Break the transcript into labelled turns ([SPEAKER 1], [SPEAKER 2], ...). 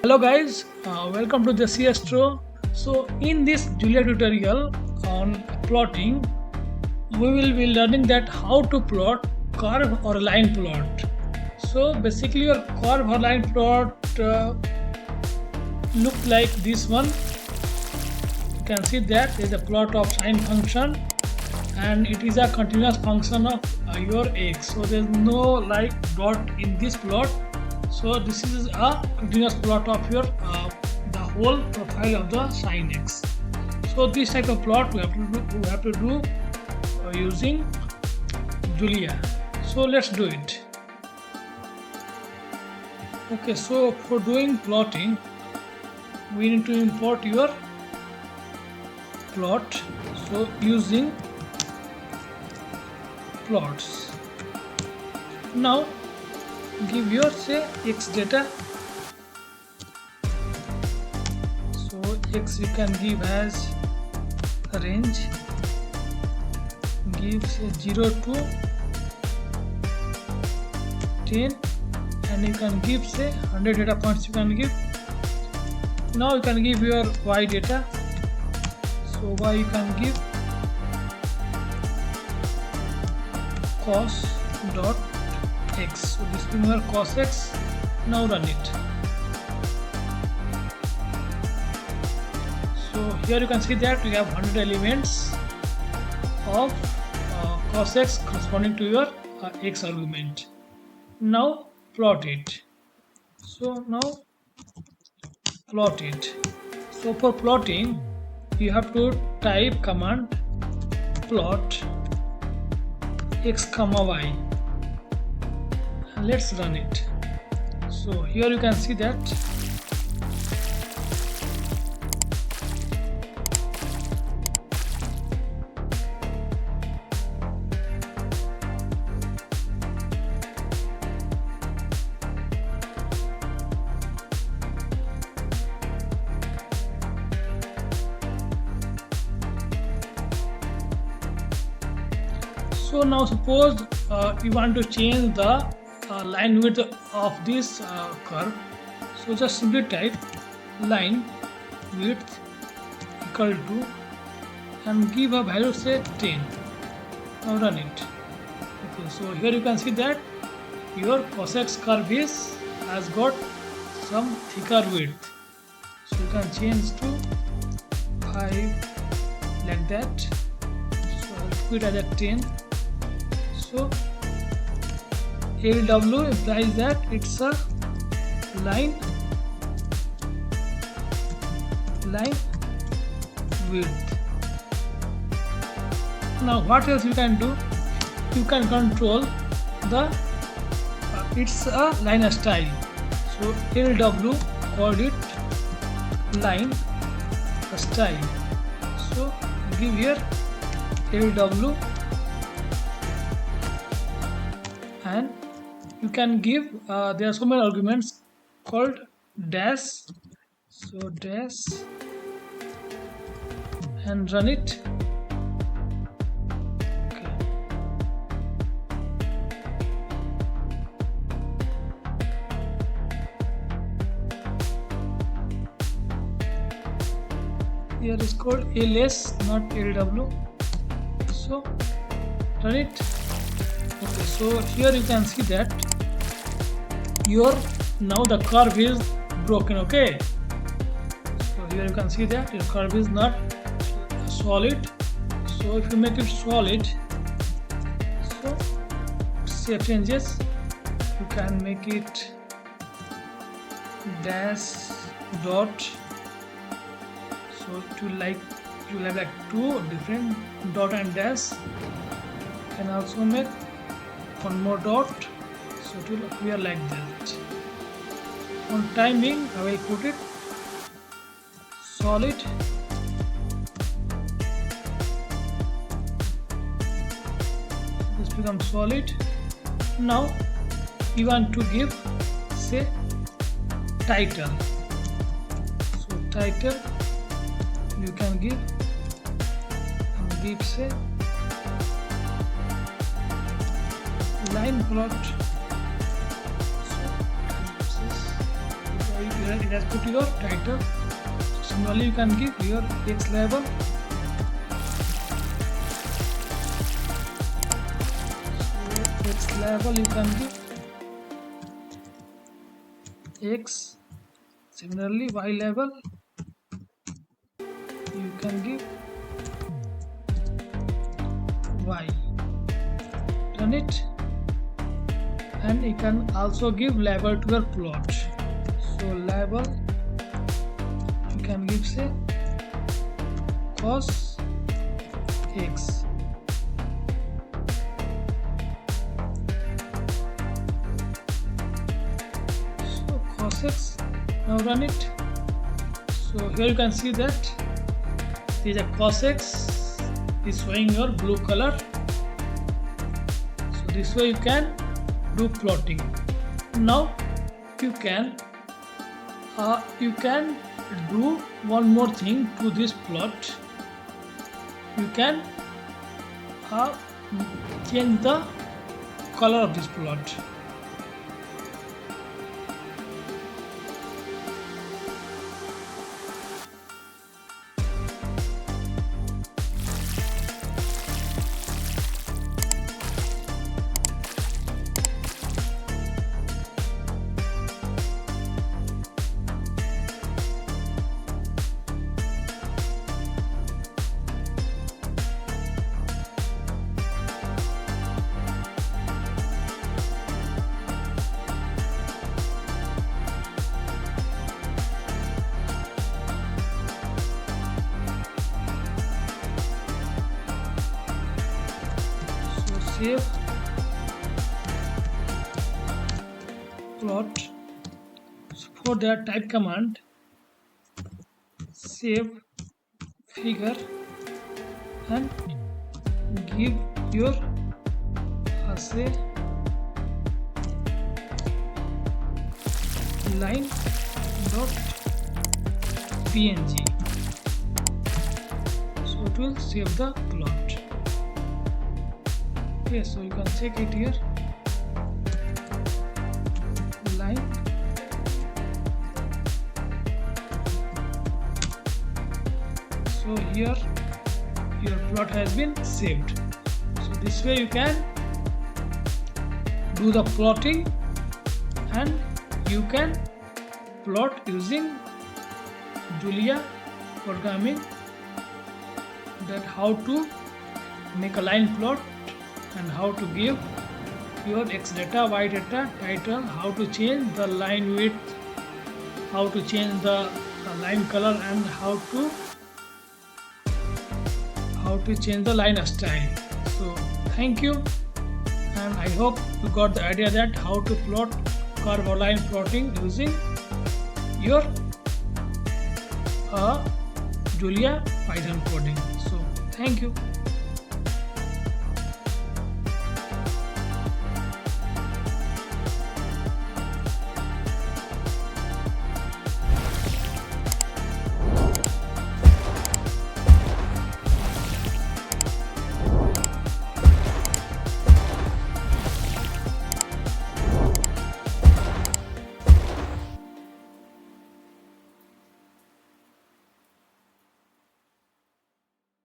[SPEAKER 1] Hello guys, welcome to the ASTRO. So in this Julia tutorial on plotting, we will be learning that how to plot curve or line plot. So basically your curve or line plot look like this one. You can see that is a plot of sine function and it is a continuous function of your x. So there is no like dot in this plot. So this is a continuous plot of your the whole profile of the sine x. So this type of plot we have to do using Julia. So let's do it. Okay, so for doing plotting, we need to import your plot. So using plots. Now give your say x data. So x you can give as a range. Give say 0 to 10 and you can give say 100 data points you can give. Now you can give your y data. So y you can give cos dot x. So this is your cos x. Now run it. So here you can see that we have 100 elements of cos x corresponding to your x argument. Now plot it. So now plot it. So for plotting you have to type command plot x comma y. Let's run it. So here you can see that so now suppose you want to change the line width of this curve. So just simply type line width equal to and give a value say 10. Now run it. Okay, so here you can see that your cos x curve has got some thicker width. So you can change to 5 like that. So I'll put it as a 10. So LW implies that it's a line width. Now what else you can do? You can control the it's a line style. So LW called it line style. So give here LW and you can give there are so many arguments called dash. So dash and run it. Okay. Here is called ls not lw. So run it. Okay, so here you can see that your now the curve is broken. Okay, so here you can see that your curve is not solid. So if you make it solid, so save changes. You can make it dash dot. So to like you have like two different dot and dash. You can also make one more dot, so it will appear like that. On timing I will put it solid. This becomes solid. Now you want to give say title. So title you can give say line plot. So this is it has put your title. Similarly, you can give your text label. So text label you can give X. Similarly, Y label you can give Y. Run it, and you can also give label to your plot. So label you can give say cos X. So cos X. Now run it. So here you can see that is a cos X is showing your blue color. So this way you can do plotting. Now you can do one more thing to this plot. You can change the color of this plot. Save plot. So for that, type command save figure and give your say line dot png. So it will save the plot. Okay, so you can check it here. Line. So here your plot has been saved. So this way you can do the plotting, and you can plot using Julia programming, that how to make a line plot and how to give your X data, Y data, title, how to change the line width, how to change the line color, and how to change the line style. So thank you, and I hope you got the idea that how to plot curve or line plotting using your Julia Python coding. So thank you.